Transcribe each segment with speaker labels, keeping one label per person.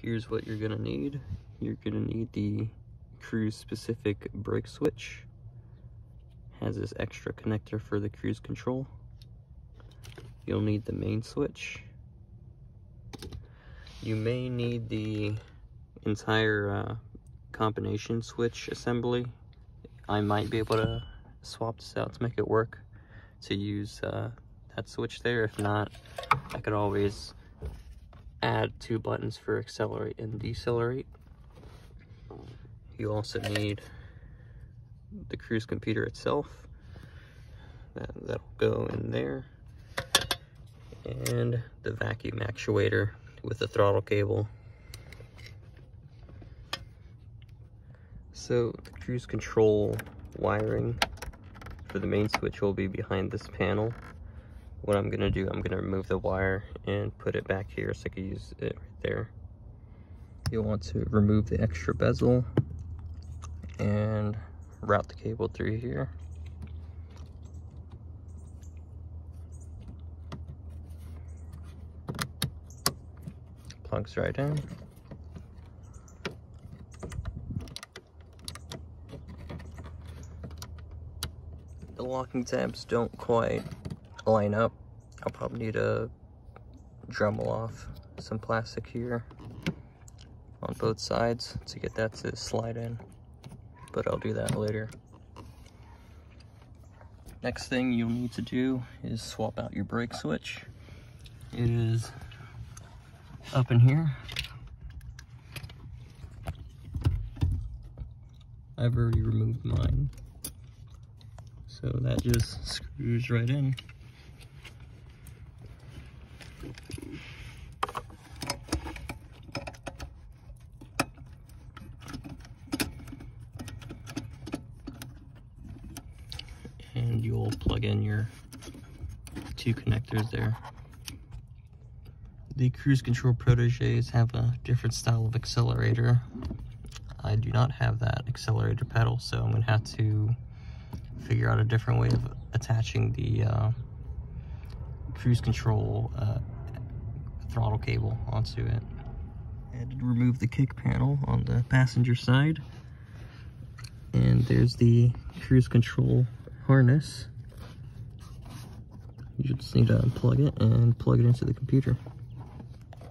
Speaker 1: here's what you're gonna need. You're gonna need the cruise specific brake switch. Has this extra connector for the cruise control. You'll need the main switch. You may need the entire combination switch assembly. I might be able to swap this out to make it work to use that switch there. If not, I could always add 2 buttons for accelerate and decelerate. You also need the cruise computer itself. That'll go in there. And the vacuum actuator with the throttle cable. So the cruise control wiring for the main switch will be behind this panel. What I'm gonna do, I'm gonna remove the wire and put it back here so I can use it right there. You'll want to remove the extra bezel and route the cable through here. Plugs right in. The locking tabs don't quite line up. I'll probably need to Dremel off some plastic here on both sides to get that to slide in, but I'll do that later. Next thing you'll need to do is swap out your brake switch. It is up in here. I've already removed mine, so that just screws right in. And you'll plug in your 2 connectors there. The cruise control proteges have a different style of accelerator. I do not have that accelerator pedal, so I'm gonna have to figure out a different way of attaching the cruise control throttle cable onto it. I had to remove the kick panel on the passenger side. And there's the cruise control harness. You just need to unplug it and plug it into the computer.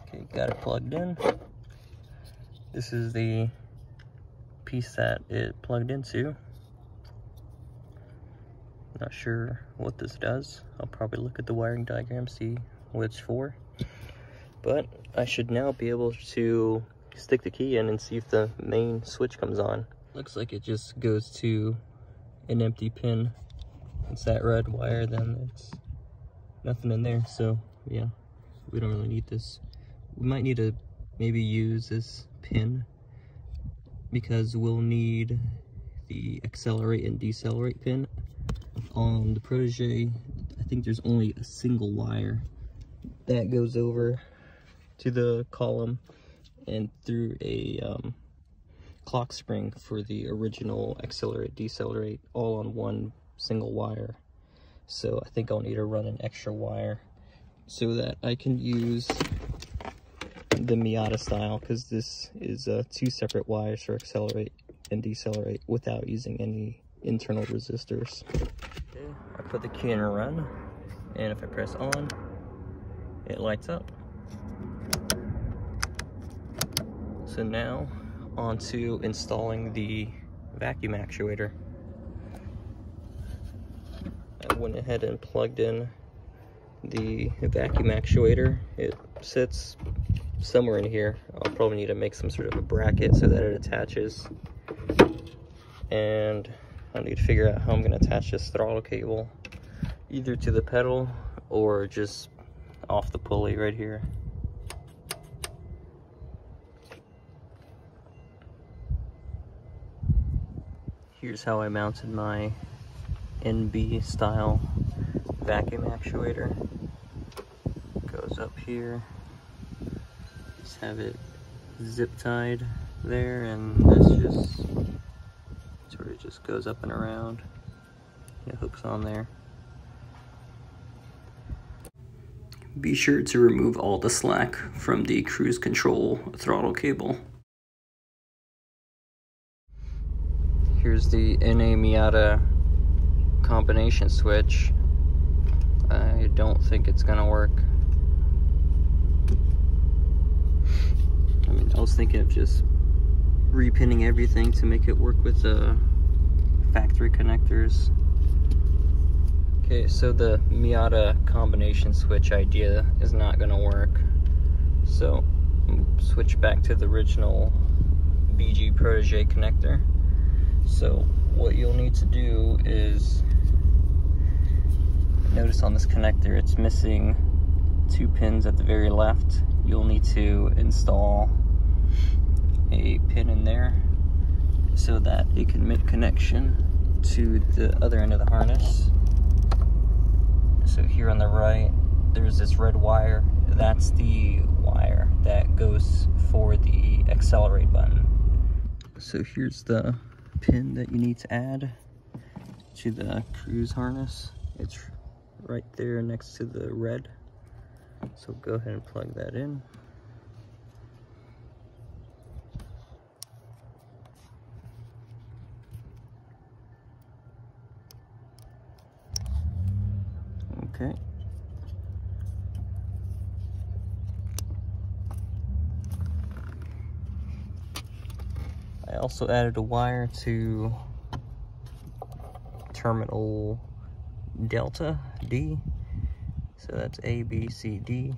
Speaker 1: Okay, got it plugged in. This is the piece that it plugged into. Not sure what this does. I'll probably look at the wiring diagram, see what it's for. But I should now be able to stick the key in and see if the main switch comes on. Looks like it just goes to an empty pin. It's that red wire, then it's nothing in there. So yeah, we don't really need this. We might need to maybe use this pin because we'll need the accelerate and decelerate pin. On the Protege, I think there's only a single wire that goes over to the column and through a clock spring for the original accelerate decelerate, all on one single wire. So I think I'll need to run an extra wire so that I can use the Miata style, because this is 2 separate wires for accelerate and decelerate without using any internal resistors. Okay, I put the key in a run, and if I press on, it lights up. So now on to installing the vacuum actuator. I went ahead and plugged in the vacuum actuator. It sits somewhere in here. I'll probably need to make some sort of a bracket so that it attaches. And I need to figure out how I'm going to attach this throttle cable either to the pedal or just off the pulley right here. Here's how I mounted my NB style vacuum actuator. Goes up here. Just have it zip tied there, and this just sort of just goes up and around. It hooks on there. be sure to remove all the slack from the cruise control throttle cable. Here's the NA Miata combination switch. I don't think it's gonna work. I mean, I was thinking of just repinning everything to make it work with the factory connectors. Okay, so the Miata combination switch idea is not gonna work. So, switch back to the original BG Protege connector. So, what you'll need to do is, notice on this connector, it's missing 2 pins at the very left. You'll need to install a pin in there so that it can make connection to the other end of the harness. So here on the right, there's this red wire. That's the wire that goes for the accelerate button. So here's the pin that you need to add to the cruise harness. It's right there next to the red. So go ahead and plug that in. Okay. I also added a wire to terminal Delta D. So that's A, B, C, D.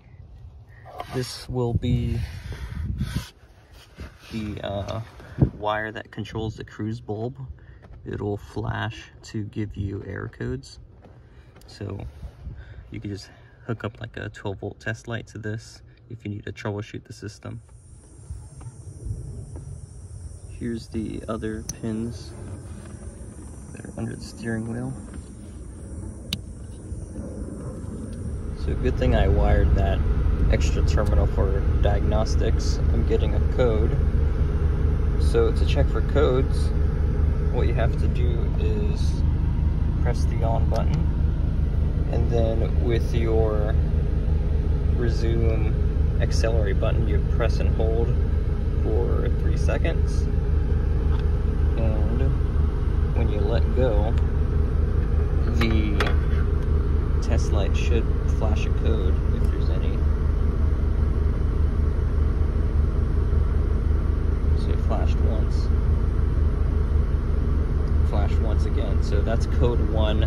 Speaker 1: This will be the wire that controls the cruise bulb. It'll flash to give you error codes. So you can just hook up like a 12-volt test light to this if you need to troubleshoot the system. Here's the other pins that are under the steering wheel. So good thing I wired that extra terminal for diagnostics. I'm getting a code. So to check for codes, what you have to do is press the on button, and then with your resume accelerate button, you press and hold for 3 seconds. And when you let go, the test light should flash a code if there's any. So it flashed once. Flashed once again. So that's code 1.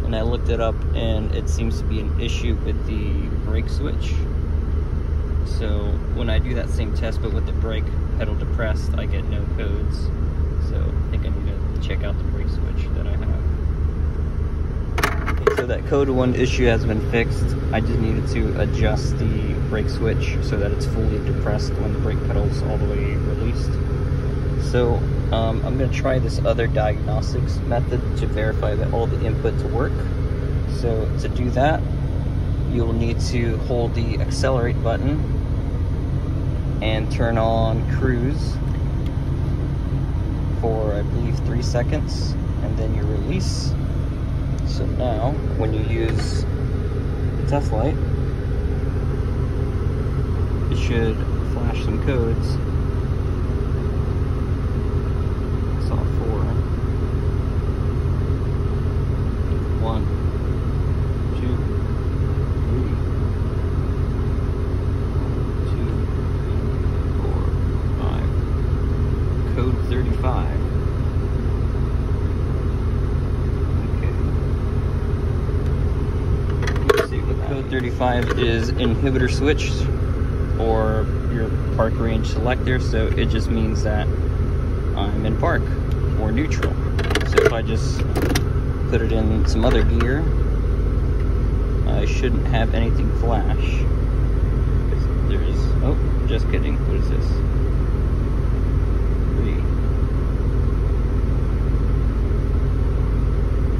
Speaker 1: And I looked it up and it seems to be an issue with the brake switch. So when I do that same test but with the brake pedal depressed, I get no codes. So I think I need to check out the brake switch that I have. So that code 1 issue has been fixed. I just needed to adjust the brake switch so that it's fully depressed when the brake pedal's all the way released. So I'm going to try this other diagnostics method to verify that all the inputs work. So to do that, you'll need to hold the accelerate button and turn on cruise for, I believe, 3 seconds, and then you release. So now, when you use the test light, it should flash some codes. I saw 4. 1, 2, 3. 2, 3, 4, 5. Code 35. Code 35 is inhibitor switch or your park range selector, so it just means that I'm in park or neutral. So if I just put it in some other gear, I shouldn't have anything flash. There's, oh, just kidding, what is this?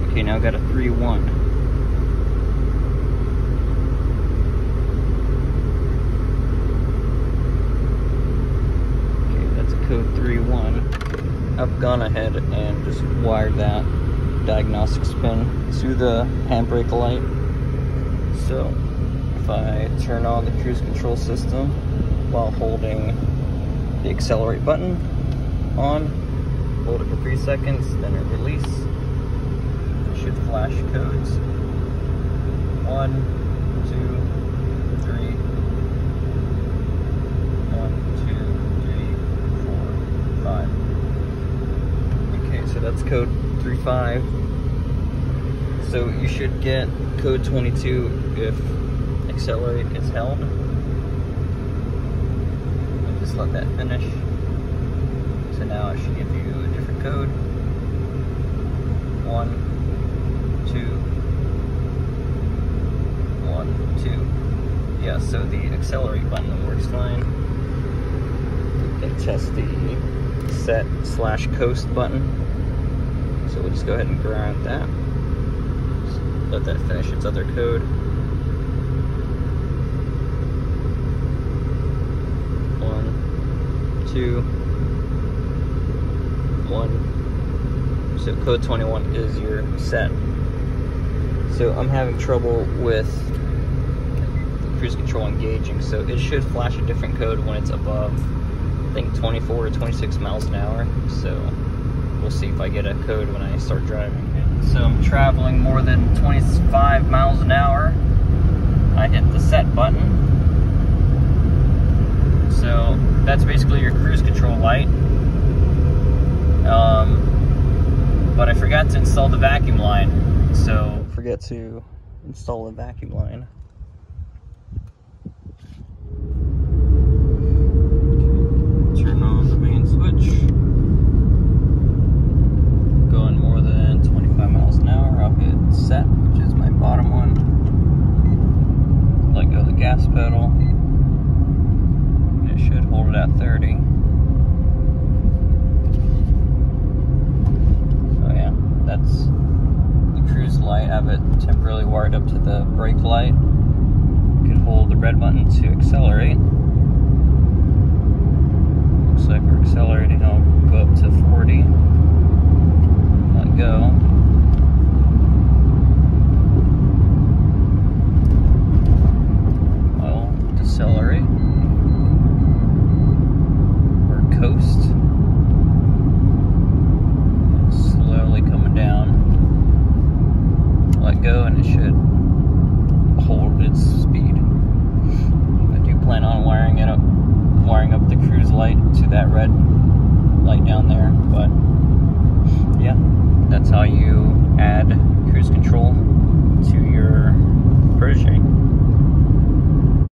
Speaker 1: 3. Okay, now I got a 3-1. Code 3-1. I've gone ahead and just wired that diagnostics pin to the handbrake light. So if I turn on the cruise control system while holding the accelerate button on, hold it for 3 seconds, then it release, it should flash codes. 1, 2, 3, 1, 2, 3, 4, 5. Okay, so that's code 35. So you should get code 22 if accelerate is held. I'll just let that finish. So now I should give you a different code. 1, 2, 1, 2. Yeah, so the accelerate button works fine. Then test the set/coast button. So we'll just go ahead and grab that. Let that finish its other code. 1, 2, 1. So code 21 is your set. So I'm having trouble with cruise control engaging, so it should flash a different code when it's above, I think, 24 or 26 miles an hour. So we'll see if I get a code when I start driving. So I'm traveling more than 25 miles an hour. I hit the set button. So that's basically your cruise control light. But I forgot to install the vacuum line. So forget to install the vacuum line. Turn on the main switch. Going more than 25 miles an hour, I'll hit set, which is my bottom one. Let go of the gas pedal. It should hold it at 30. So yeah, that's the cruise light. I have it temporarily wired up to the brake light. You can hold the red button to accelerate. Looks like we're accelerating. I'll go up to 40. Let go. I'll decelerate. Or coast. Slowly coming down. Let go and it should hold its speed. I do plan on wiring up the cruise light to that red light down there, but yeah, that's how you add cruise control to your Protege.